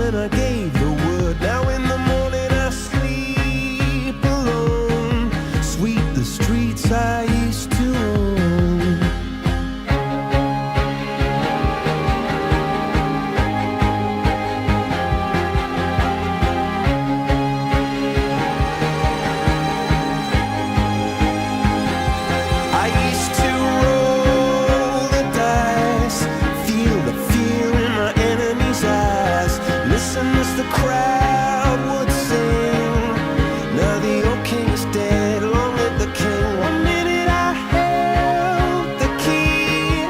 when I gave the word. Now in the morning I sleep alone. Sweep the streets I used to own. I used to roll the dice, feel the fear in my enemy's eyes, listen as the crowd would sing. Now the old king is dead, long live the king. One minute I held the key,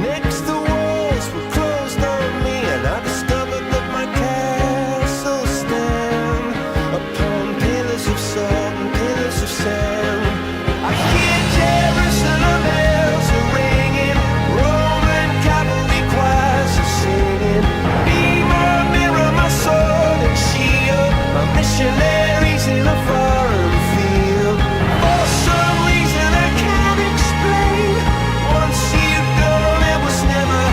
next the walls were closed on me, and I discovered that my castle stand upon pillars of salt and pillars of sand. I hear Jerusalem bells are ringing, Roman cavalry choirs are singing. Be my mirror, my sword and shield, my missionaries in a foreign field. For some reason I can't explain, once you've gone it was never,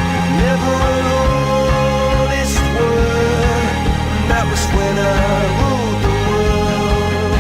never an honest word. That was when I ruled the world.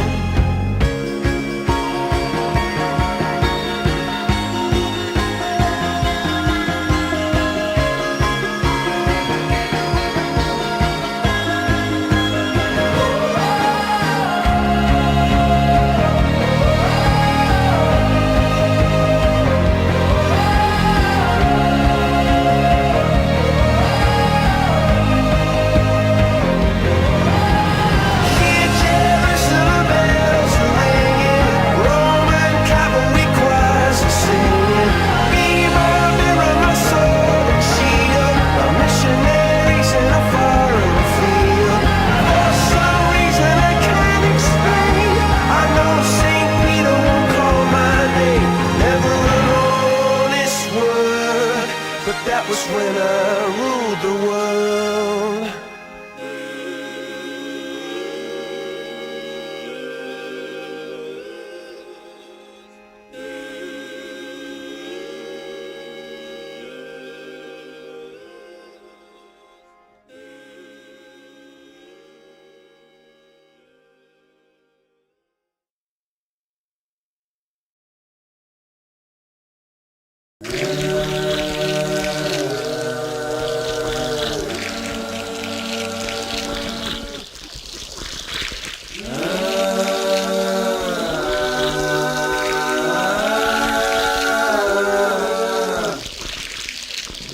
Hear Jerusalem bells are ringing, Roman cavalry choirs are singing. Be my mirror, my sword and shield, my missionaries in a foreign field. For some reason I can't explain, I know St. Peter won't call my name, never an honest word, but that was when I ruled the world.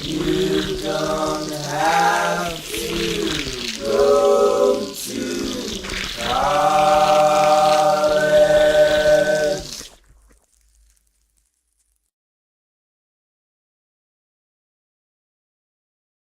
You don't